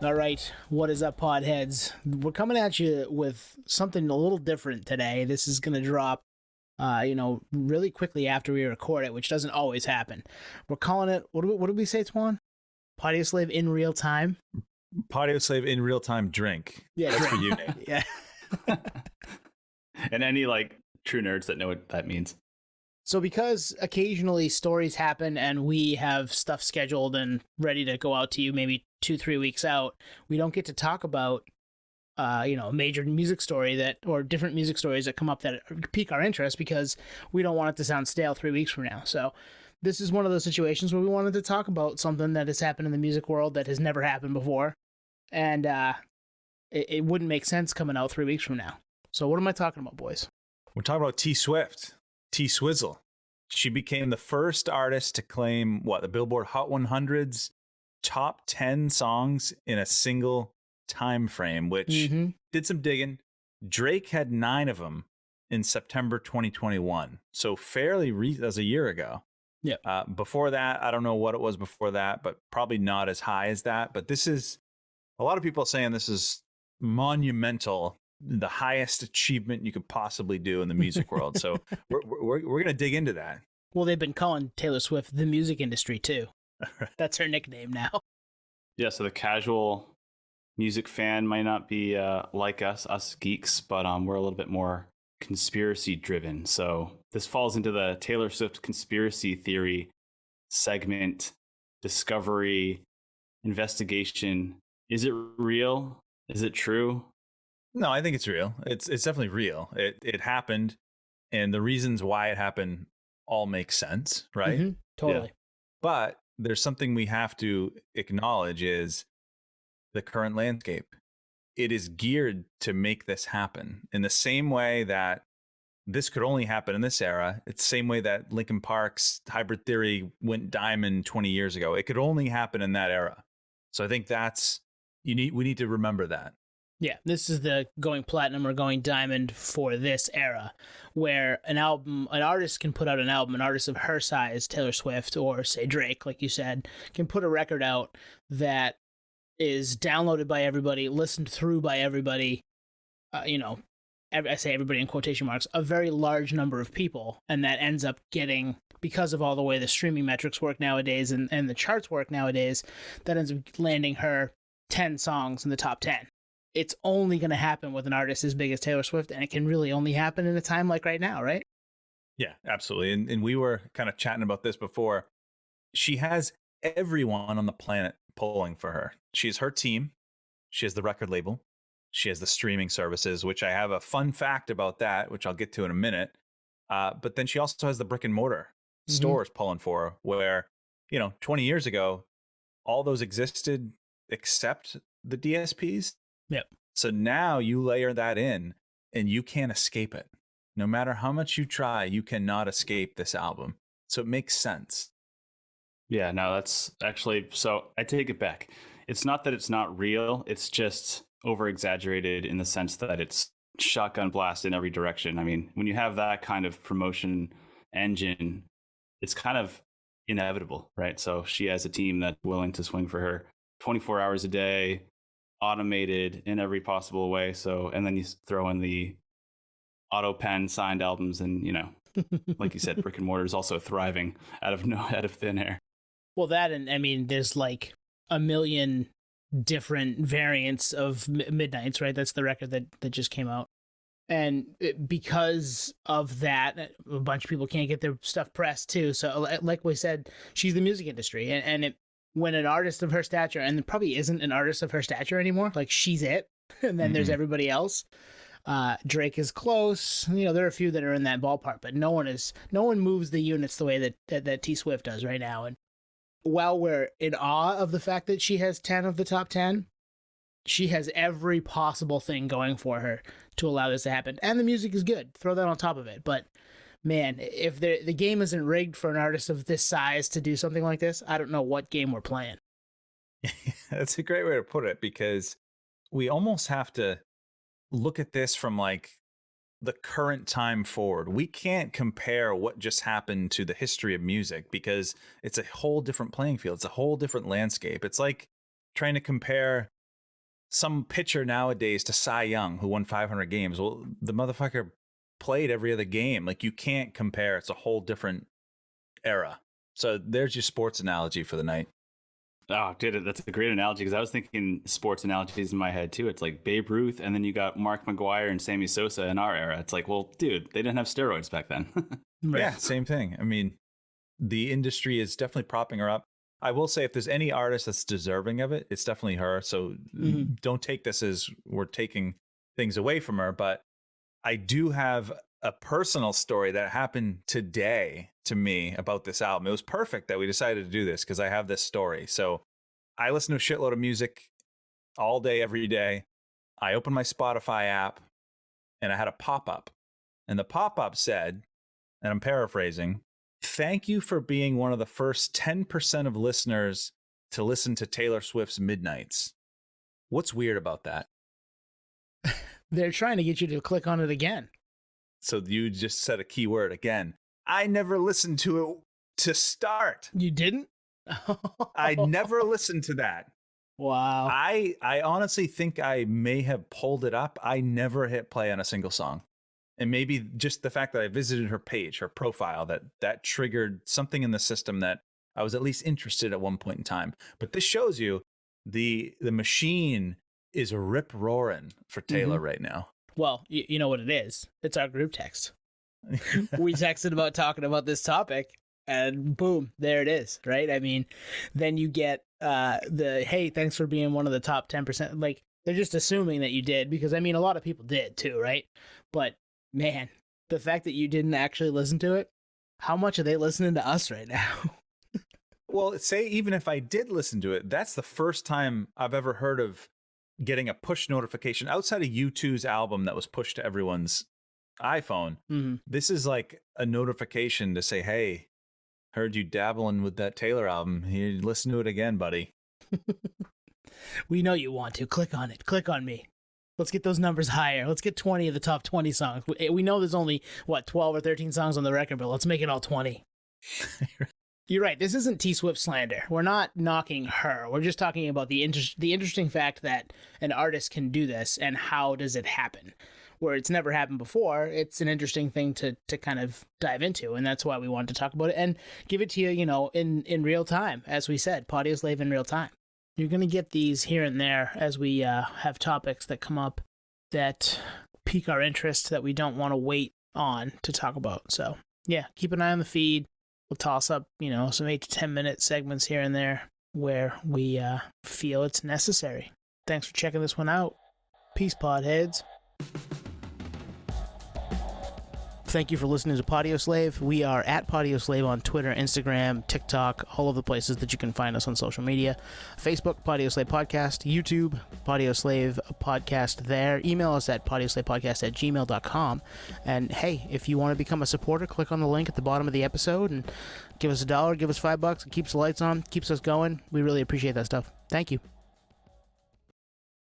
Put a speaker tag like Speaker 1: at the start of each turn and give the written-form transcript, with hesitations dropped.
Speaker 1: All right, what is up, podheads? We're coming at you with something a little different today. This is going to drop, really quickly after we record it, which doesn't always happen. We're calling it, what did we say, Twan? Podioslave in real time?
Speaker 2: Podioslave in real time drink.
Speaker 1: Yeah,
Speaker 2: that's
Speaker 1: drink.
Speaker 2: for you, Nate.
Speaker 1: Yeah.
Speaker 3: And any true nerds that know what that means.
Speaker 1: So because occasionally stories happen and we have stuff scheduled and ready to go out to you maybe 2-3 weeks out, we don't get to talk about a major music story or different music stories that come up that pique our interest because we don't want it to sound stale 3 weeks from now. So this is one of those situations where we wanted to talk about something that has happened in the music world that has never happened before, and it wouldn't make sense coming out 3 weeks from now. So what am I talking about, boys?
Speaker 2: We're talking about T Swift, T Swizzle. She became the first artist to claim the Billboard Hot 100's top 10 songs in a single time frame, which did some digging. Drake had 9 of them in September 2021, so fairly as a year ago.
Speaker 1: Yeah.
Speaker 2: Before that, I don't know what it was before that, but probably not as high as that. But this is a lot of people saying this is monumental, the highest achievement you could possibly do in the music world. So we're going to dig into that.
Speaker 1: Well, they've been calling Taylor Swift the music industry too. That's her nickname now.
Speaker 3: Yeah, so the casual music fan might not be like us geeks, but we're a little bit more conspiracy driven. So this falls into the Taylor Swift conspiracy theory segment, discovery, investigation. Is it real? Is it true?
Speaker 2: No, I think it's real. It's definitely real. It happened, and the reasons why it happened all make sense, right?
Speaker 1: Mm-hmm, totally.
Speaker 2: Yeah. But there's something we have to acknowledge is the current landscape. It is geared to make this happen in the same way that this could only happen in this era. It's the same way that Linkin Park's Hybrid Theory went diamond 20 years ago. It could only happen in that era. So I think we need to remember that.
Speaker 1: Yeah, this is the going platinum or going diamond for this era, where an artist can put out an album, an artist of her size, Taylor Swift, or say Drake, like you said, can put a record out that is downloaded by everybody, listened through by everybody, I say everybody in quotation marks, a very large number of people, and that ends up getting, because of all the way the streaming metrics work nowadays and the charts work nowadays, that ends up landing her 10 songs in the top 10. It's only going to happen with an artist as big as Taylor Swift, and it can really only happen in a time like right now, right?
Speaker 2: Yeah, absolutely. And we were kind of chatting about this before. She has everyone on the planet pulling for her. She's her team. She has the record label. She has the streaming services, which I have a fun fact about that, which I'll get to in a minute. But then she also has the brick and mortar stores pulling for her, where, 20 years ago, all those existed except the DSPs.
Speaker 1: Yep.
Speaker 2: So now you layer that in and you can't escape it. No matter how much you try, you cannot escape this album. So it makes sense.
Speaker 3: Yeah, no, that's actually, so I take it back. It's not that it's not real. It's just over exaggerated in the sense that it's shotgun blast in every direction. I mean, when you have that kind of promotion engine, it's kind of inevitable, right? So she has a team that's willing to swing for her 24 hours a day, automated in every possible way. So, and then you throw in the auto pen signed albums, and like you said, brick and mortar is also thriving out of thin air.
Speaker 1: Well, that, and I mean, there's like a million different variants of Midnights, right? That's the record that just came out. And because of that, a bunch of people can't get their stuff pressed too. So like we said, she's the music industry. And when an artist of her stature, and there probably isn't an artist of her stature anymore, like she's it. And then there's everybody else. Drake is close. There are a few that are in that ballpark, but no one moves the units the way that T Swift does right now. And while we're in awe of the fact that she has 10 of the top 10, she has every possible thing going for her to allow this to happen. And the music is good. Throw that on top of it. But man, if the game isn't rigged for an artist of this size to do something like this, I don't know what game we're playing.
Speaker 2: That's a great way to put it, because we almost have to look at this from the current time forward. We can't compare what just happened to the history of music because it's a whole different playing field. It's a whole different landscape. It's like trying to compare some pitcher nowadays to Cy Young who won 500 games. Well, the motherfucker played every other game. Like, you can't compare. It's a whole different era. So there's your sports analogy for the night.
Speaker 3: Oh, dude, that's a great analogy, because I was thinking sports analogies in my head too. It's like Babe Ruth, and then you got Mark McGwire and Sammy Sosa in our era. It's like, well, dude, they didn't have steroids back then.
Speaker 1: Right.
Speaker 2: Yeah, same thing. I mean, the industry is definitely propping her up. I will say, if there's any artist that's deserving of it, it's definitely her. So don't take this as we're taking things away from her. But I do have a personal story that happened today to me about this album. It was perfect that we decided to do this because I have this story. So I listen to a shitload of music all day, every day. I opened my Spotify app and I had a pop-up. And the pop-up said, and I'm paraphrasing, "Thank you for being one of the first 10% of listeners to listen to Taylor Swift's Midnights." What's weird about that?
Speaker 1: They're trying to get you to click on it again.
Speaker 2: So you just said a key word again. I never listened to it to start.
Speaker 1: You didn't?
Speaker 2: I never listened to that.
Speaker 1: Wow.
Speaker 2: I honestly think I may have pulled it up. I never hit play on a single song. And maybe just the fact that I visited her page, her profile, that triggered something in the system that I was at least interested at one point in time. But this shows you the machine is rip roaring for Taylor right now.
Speaker 1: Well, you know what it is. It's our group text. We texted about talking about this topic, and boom, there it is, right? I mean, then you get hey, thanks for being one of the top 10%. Like, they're just assuming that you did, because, I mean, a lot of people did too, right? But, man, the fact that you didn't actually listen to it, how much are they listening to us right now?
Speaker 2: Well, say even if I did listen to it, that's the first time I've ever heard of getting a push notification outside of U2's album that was pushed to everyone's iPhone. This is like a notification to say, hey, heard you dabbling with that Taylor album. Here, listen to it again, buddy.
Speaker 1: We know you want to. Click on it. Click on me. Let's get those numbers higher. Let's get 20 of the top 20 songs. We know there's only, 12 or 13 songs on the record, but let's make it all 20. You're right. This isn't T-Swift slander. We're not knocking her. We're just talking about the interesting fact that an artist can do this, and how does it happen? Where it's never happened before, it's an interesting thing to kind of dive into, and that's why we wanted to talk about it and give it to you, in real time. As we said, Podioslave in real time. You're going to get these here and there as we have topics that come up that pique our interest that we don't want to wait on to talk about. So, yeah, keep an eye on the feed. We'll toss up, some 8 to 10 minute segments here and there where we feel it's necessary. Thanks for checking this one out. Peace, podheads. Thank you for listening to Podioslave. We are at Podioslave on Twitter, Instagram, TikTok, all of the places that you can find us on social media. Facebook, Podioslave Podcast. YouTube, Podioslave Podcast there. Email us at podioslavepodcast@gmail.com. And hey, if you want to become a supporter, click on the link at the bottom of the episode and give us $1, give us $5. It keeps the lights on, keeps us going. We really appreciate that stuff. Thank you.